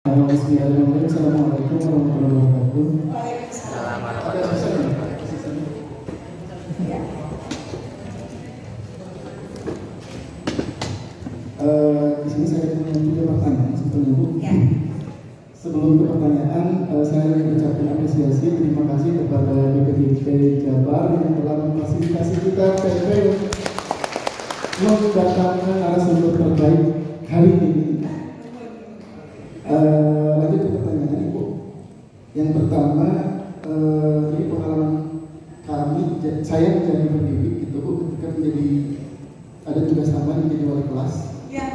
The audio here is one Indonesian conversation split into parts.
Bismillahirrahmanirrahim. Assalamualaikum warahmatullahi wabarakatuh. Di sini saya punya 3 pertanyaan sebetulnya, Bu. Sebelum ke pertanyaan, saya ingin ucapkan apresiasi, terima kasih kepada BPDP Jabar yang telah memfasilitasi kita mendatangkan narasumber terbaik hari ini. Lanjut ke pertanyaan Ibu. Yang pertama, ini pengalaman kami, saya menjadi pendidik gitu Bu, ketika menjadi ada tugas tambahan menjadi wali kelas. Ya.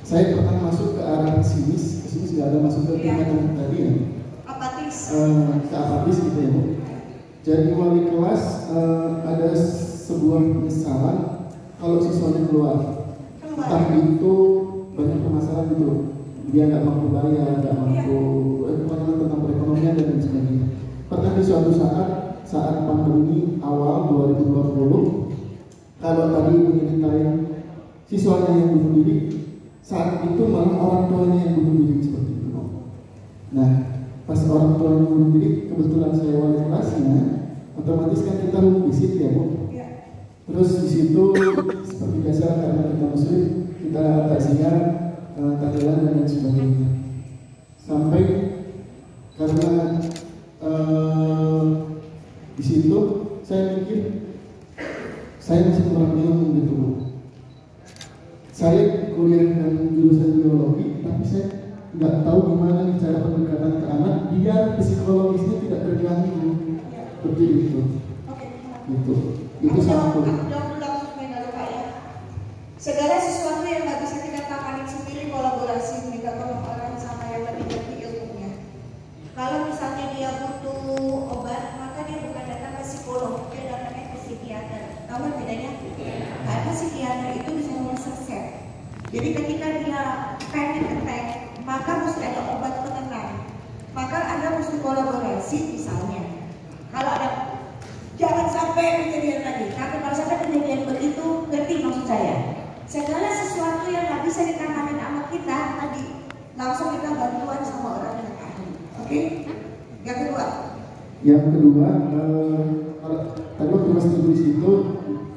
Saya pernah masuk ke arah pesimis nggak ada masuk ke tingkatan tadi ya. Apatis. Ke apatis gitu ya Bu. Jadi wali kelas ada sebuah penyesalan kalau siswanya keluar. Entah itu banyak permasalahan gitu. Dia nggak mampu bayar, nggak mampu tentang perekonomian dan lain sebagainya. Pernah di suatu saat pandemi awal 2020, kalau tadi menyeritain siswanya yang bunuh diri, saat itu malah orang tuanya yang bunuh diri seperti itu. Nah, pas orang tuanya bunuh diri, kebetulan saya wali kelasnya, otomatis kan kita visit ya Bu. Terus di situ seperti biasa karena kita muslim, kita takziah, tahlilan dan lain sebagainya. Sampai karena di situ saya mikir saya masih kurang ilmu gitu Bu. Saya kuliah dengan jurusan biologi, tapi saya nggak tahu gimana nih cara pendekatan ke anak biar psikologisnya tidak terganggu seperti itu. Gitu. Itu satu. Segala sesuatu yang nggak bisa kita tangani sendiri, kolaborasi, minta tolong orang sama yang lebih ngerti ilmunya. Kalau misalnya dia butuh obat, maka dia bukan datang ke psikolog, dia datangnya ke psikiater. Tahu bedanya? Karena psikiater itu bisa nulis resep. Jadi ketika dia panic attack, maka mesti ada obat penenang. Maka Anda mesti kolaborasi misalnya. Kalau ada, jangan sampai kejadian tadi. Tapi kalau sampai kejadian begitu, ngerti maksud saya? Segala sesuatu yang nggak bisa ditangani sama kita tadi, langsung kita bantuan sama orang yang ahli. Oke? Yang kedua, kalau tadi waktu masih di situ,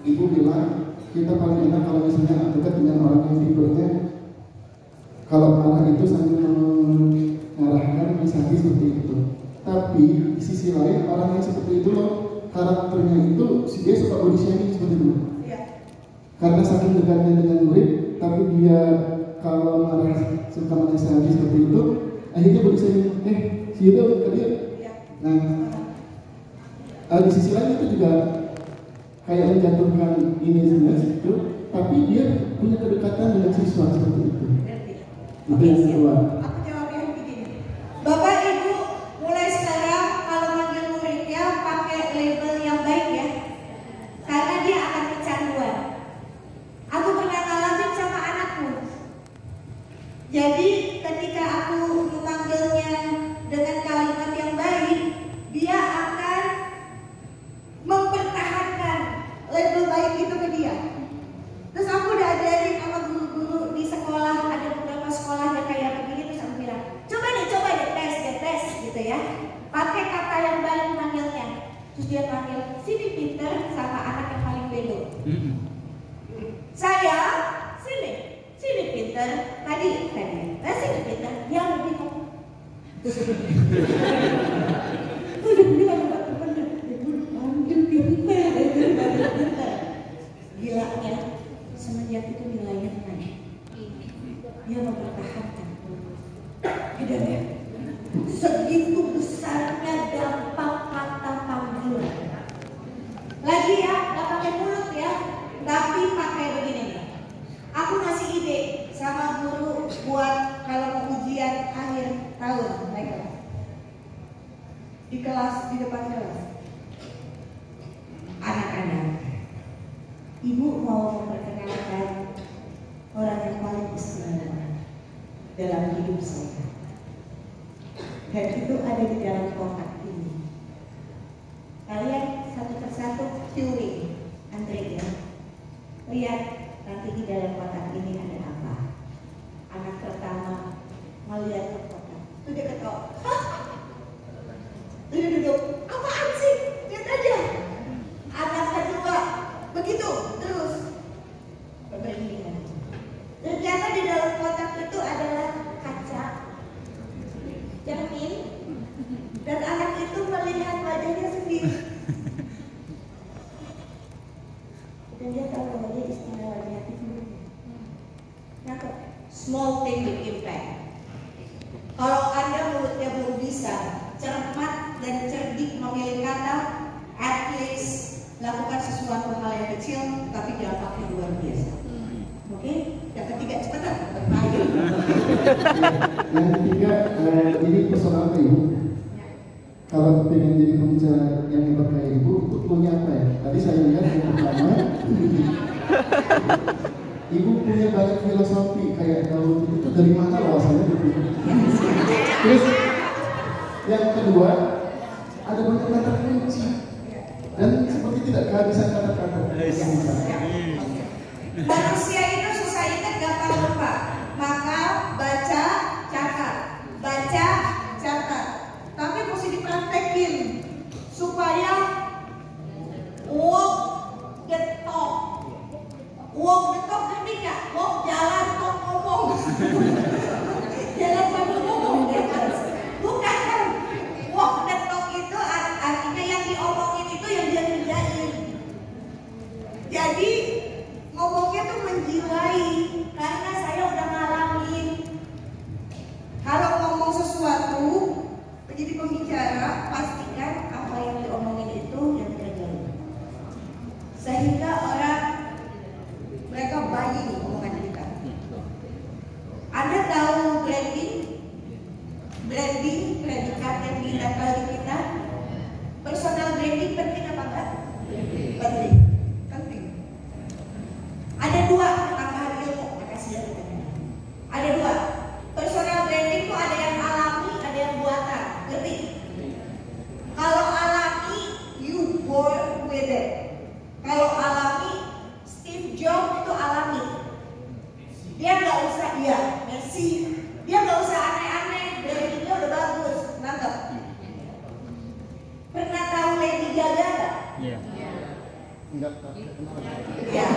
Ibu bilang kita paling enak kalau misalnya dekat dengan orang yang tipenya kalau marah itu sambil mengarahkan misalnya seperti itu. Tapi di sisi lain orang yang seperti itu loh, karakternya itu dia suka body shaming seperti itu. Karena saking dekatnya dengan murid, tapi dia kalau marah suka menasihati seperti itu, akhirnya body shaming, si itu ke dia. Nah, di sisi lain itu juga kayak menjatuhkan ini sebenarnya itu, tapi dia punya kedekatan dengan siswa seperti itu. Itu yang kedua. Aku jawabnya begini. Bapak Ibu mulai sekarang kalau manggil muridnya pakai label yang baik ya, karena dia akan kecanduan. Aku pernah ngalamin sama anakku. Jadi ketika aku memanggilnya dengan kalimat yang baik, dia akan mempertahankan label baik itu ke dia. Terus aku udah ajarin sama guru-guru di sekolah, ada beberapa sekolah yang kayak begini, terus aku bilang, coba deh tes gitu ya. Pakai kata yang baik manggilnya. Terus dia panggil, sini pinter sama anak yang paling bego. Saya, sini pinter, tadi, sini pinter, yang lebih kamu. Udah bilang bener, panggil pinter. Gilanya, semenjak itu nilainya naik. Dia mempertahankan. Tidak ya? Segitu besarnya dampak kata panggilan. Lagi ya, nggak pakai mulut ya, tapi pakai begini. Aku ngasih ide sama guru buat kalau mau ujian akhir tahun mereka di kelas, di depan kelas. Anak-anak, Ibu mau memperkenalkan orang yang paling istimewa dalam hidup saya. Dan itu ada di dalam kotak ini. Kalian satu persatu teori, Andre ya. Lihat nanti di dalam kotak ini ada apa. Anak pertama melihat ke kotak. Terus dia ketawa, hah? Dia duduk, apaan sih? Lihat aja. Anak kedua, begitu terus berbandingan. Ternyata di dalam kotak itu adalah kaca, cermin, dan anak itu melihat wajahnya sendiri. Dan dia tahu bahwa dia istimewa di hati sendiri. Nangkep? Small thing big impact. Kalau Anda mulutnya belum bisa cermat dan cerdik memilih kata, at least lakukan sesuatu hal yang kecil tapi dampaknya luar biasa. Oke? Yang ketiga, cepetan bertanya. Yang ketiga, ini personal ke Ibu. Kalau pengen jadi pembicara yang hebat kayak Ibu, itu punya apa ya? Tadi saya lihat yang pertama, Ibu punya banyak filosofi kayak Daud itu dari mana loh asalnya gitu. Terus yang kedua, ada banyak kata kunci dan seperti tidak kehabisan kata-kata. Manusia itu susah ingat, gampang lupa. Maka baca, catat. Baca, catat. Tapi mesti dipraktekin supaya walk the talk. Walk the talk ngerti nggak? Walk jalan, talk ngomong. Jalan sambil ngomong, ya kan? Bukan kan? Walk the talk itu artinya yang diomongin itu yang dia kerjain. Jadi ngomongnya tuh menjiwai, karena saya udah ngalamin. Kalau ngomong sesuatu, menjadi pembicara, pastikan apa yang diomongin itu yang terjadi. Sehingga orang mereka buying omongan kita. Anda tahu branding? Branding, predikat yang ditempel di kita. Personal branding penting apa enggak? Penting. Penting. Ada dua tambahan ilmu, makasih ya. Ada dua. Personal branding itu ada yang alami, ada yang buatan. Ngerti? Kalau alami, you born with it. Kalau alami, Steve Jobs itu alami. Dia nggak usah, Messi. Dia nggak usah aneh-aneh, brandingnya udah bagus. Nangkep? Pernah tahu Lady Gaga nggak? Iya. Enggak. Ya,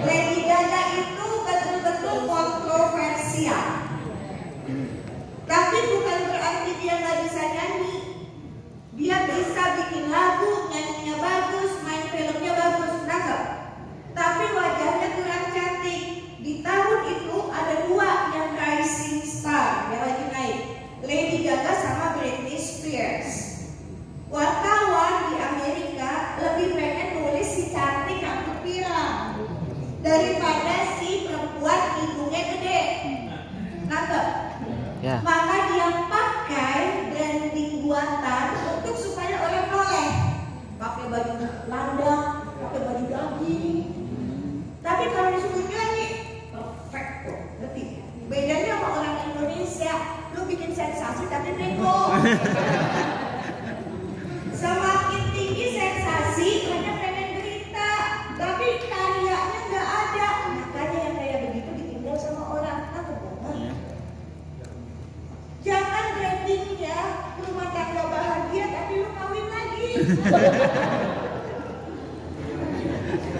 Lady Gaga itu betul-betul kontroversial. Tapi bukan berarti dia nggak bisa nyanyi. Dia bisa bikin lagu, nyanyinya bagus, main filmnya bagus, nangkep. Tapi wajahnya kurang cantik. Di tahun itu ada dua yang rising star yang lagi naik, Lady Gaga sama Britney Spears. Wartawan di Amerika lebih pengen nulis si cantik rambut pirang daripada si perempuan hidungnya gede. Nangkep? Ya. Maka dia pakai branding buatan untuk supaya orang noleh. Pakai baju landang, pakai baju daging. Tapi kalau disuruh nyanyi, perfect kok. Ngerti? Bedanya sama orang Indonesia, lu bikin sensasi tapi bego. Semakin tinggi sensasi, hanya pengen berita, tapi karyanya nggak ada. Makanya yang kayak begitu ditinggal sama orang. Aku banget. Jangan brandingnya rumah tangga bahagia, tapi lu kawin lagi.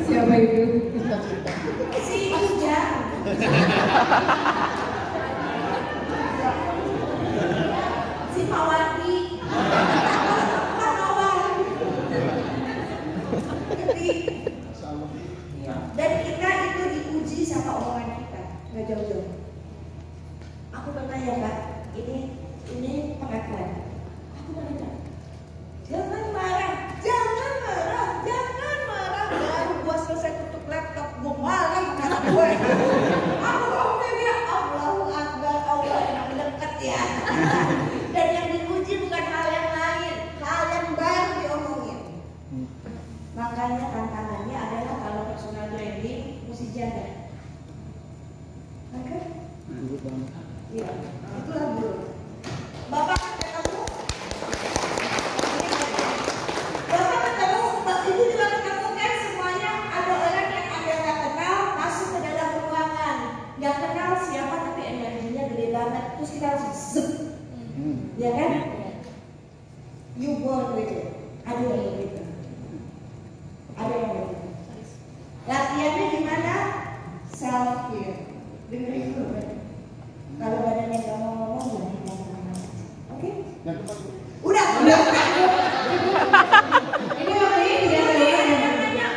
Siapa itu? Si Ujang. Si Mawati. Dan kita itu diuji sama omongan kita, nggak jauh-jauh. Aku pernah ya Pak, ini pengakuan. Aku pernah, jangan marah, jangan marah, jangan marah. Baru gua selesai tutup laptop, gua marah kata gue. Aku ngomongnya dia, Allahu Akbar, Allah yang dekat ya. Dan yang diuji bukan hal yang lain, hal yang baru diomongin. Makanya tantangannya adalah kalau personal branding mesti jaga. Oke? Iya, itulah guru. Bapak ketemu, Bapak ketemu, Ibu juga ketemu kan semuanya ada orang yang Anda nggak kenal masuk ke dalam ruangan. Nggak kenal siapa tapi energinya gede banget. Terus kita langsung zep. Ya kan? You born with it. Ada yang begitu. Ada yang begitu. Latihannya gimana? Self care. Dengerin dulu. Kalau badannya nggak mau ngomong, jangan ngomong. Oke? Udah. Ini orang ini tidak ada yang nanya.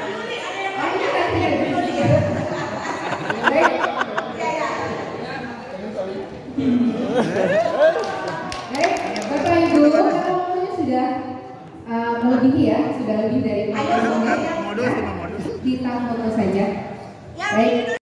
Baik, Bapak Ibu, kalau waktunya sudah melebihi ya, sudah lebih dari Ayo, kita foto saja. Baik.